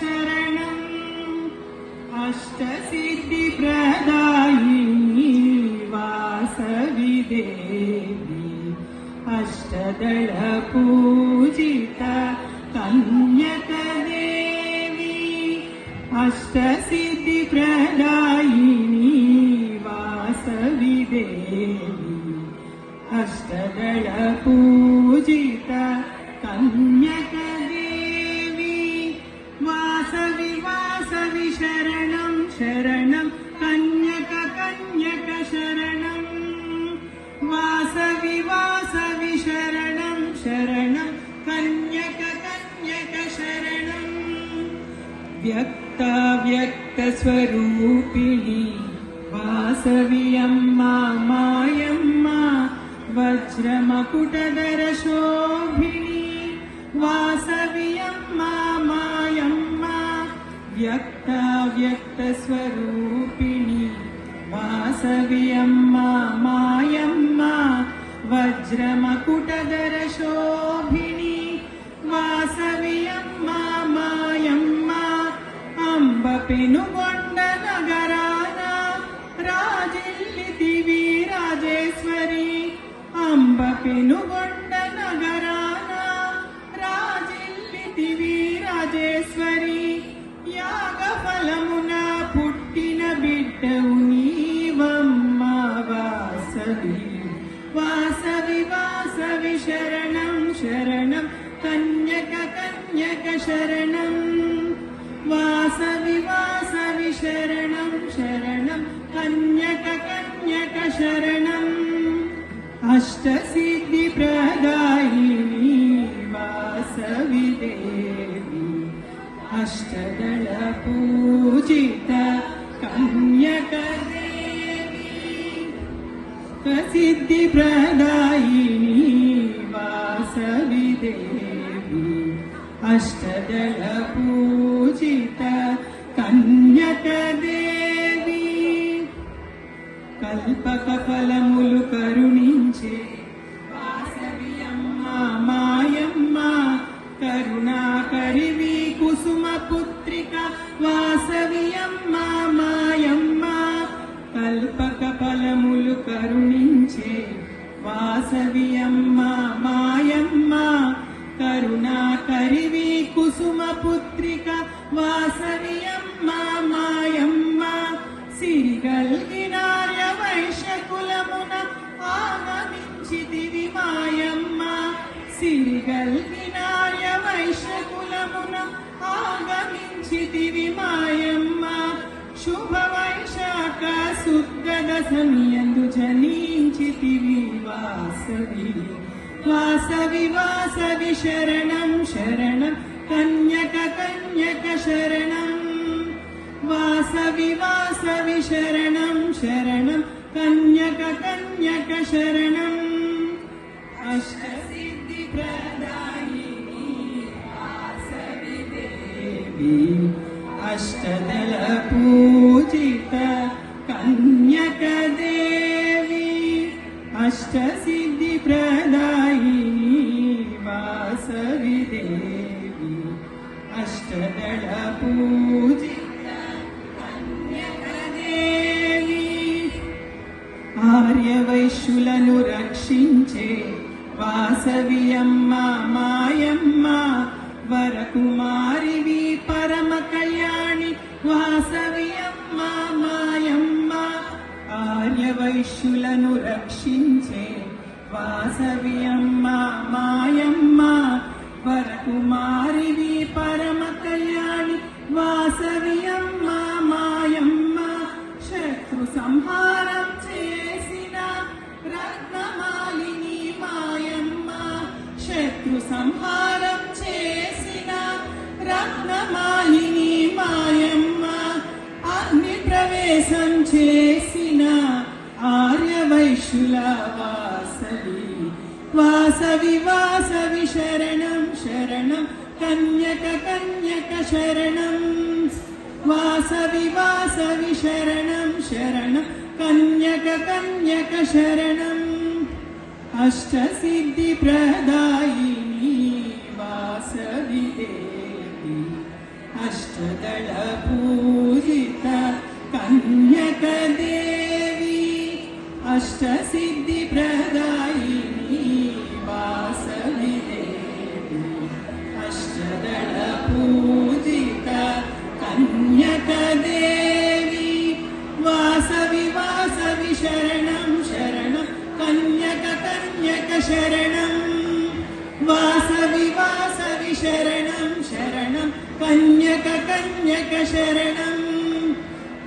शरणम् अष्टसिद्धिप्रदायिनी वासवि देवी अष्टदलपूजिता कन्यकदेवी अष्टसिद्धिप्रदायिनी वासवि देवी अष्टदलपूजिता कन्यकदेवी वासवि वासवि शरणं शरणं कन्यक कन्यक शरणं वासवि वासवि शरणं शरणं कन्यक कन्यक शरणं व्यक्ता व्यक्तस्वरूपिणी वासवि अम्मा मायम्मा वज्रमकुटधरशोभिनी वासवि अम्मा मायम्मा व्यक्ता व्यक्तस्वरूपिणी वासवि अम्मा मायम्मा वज्रमकुटधरशोभिनी वासवि अम्मा मायम्मा अंब पेनुगोंड नगरान राजिल्लितिवि राजेश्वरी अंब पेनुगोंड नगरान राजिल्लितिवि राजेश्वरी यागफलमुन पुट्टिन बिड्डवु नीवम्मा वासवि वासवि वासवि शरणं शरणं कन्यक कन्यक शरणं वासवि वासवि शरणं शरणं कन्यक कन्यक शरणम् अष्टसिद्धिप्रदायिनी वासवि देवी अष्टदलपूजिता कन्यकदेवी सिद्धिप्रदायिनी वासवि देवी अष्टदलपूजिता कन्यकदेवी कल्पकफलमुलु करुणिंचे वासवि अम्मा मायम्मा करुणाकरिवि कुसुमपुत्रिका वासवि अम्मा मायम्मा कल्पकफलमुलु करुणिंचे वासवि अम्मा मायम्मा करुणाकरिवि कुसुमपुत्रिका वासवि अम्मा मायम्मा सिरिगल्गिनार्य वैश्यकुलमुन आगमिंचितिवि मायम्मा सिरिगल्गिनार्य वैश्यकुलमुन आगमिंचितिवि मायम्मा शुभवैशाख शुद्ध दशमियंदु जनिंचितिवि वासवि वासवि वासवि शरणं शरणं कन्यक कन्यक शरणं वासवि वासवि शरणं शरणं कन्यक कन्यक शरणम् अष्टसिद्धिप्रदायिनी वासवि देवी अष्टदलपूजिता कन्यकदेवी अष्टसिद्धिप्रदायिनी वासवि देवी अष्टदलपूजिता कन्यकदेवी आर्यवैश्युలను రక్షించే వాసవి అమ్మ మాయమ్మ వరకుమారివి పరమ కళ్యాణి వాసవి అమ్మ మాయమ్మ ఆర్యవైశ్యులను రక్షించే వాసవి అమ్మ మాయమ్మ వరకుమారివి పరమ కళ్యాణి వాసవి అమ్మ మాయమ్మ శత్రు సంహారం చేసిన రత్నమాలిని మాయమ్మ శత్రు సంహారం చేసిన రత్నమాలిని మాయమ్మ అగ్ని ప్రవేశం చేసిన ఆర్యవైశ్యుల వాసవి వాసవి వాసవి శరణం శరణం కన్యక కన్యక శరణం వాసవి వాసవి శరణం శరణం కన్యక కన్యక శరణం अष्टसिद्धिप्रदायिनी वासवि देवी अष्टदल पूजित कन्यकदेवी अष्टसिद्धिप्रदायिनी वासवि देवी अष्टदल पूजित कन्यकदेवी वासवि वासवि शरणं शरणं कन्यक कन्यक शरणं वासवि वासवि शरणं शरणं कन्यक कन्यक शरणं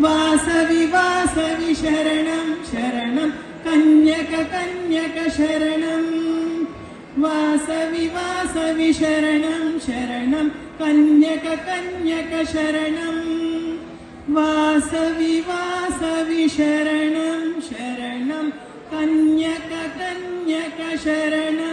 वासवि वासवि शरणं शरणं कन्यक कन्यक शरणं वासवि वासवि शरणं शरणं कन्यक कन्यक शरणं वासवि वासवि शरणं शरणं कन्यक कन्यक शरणं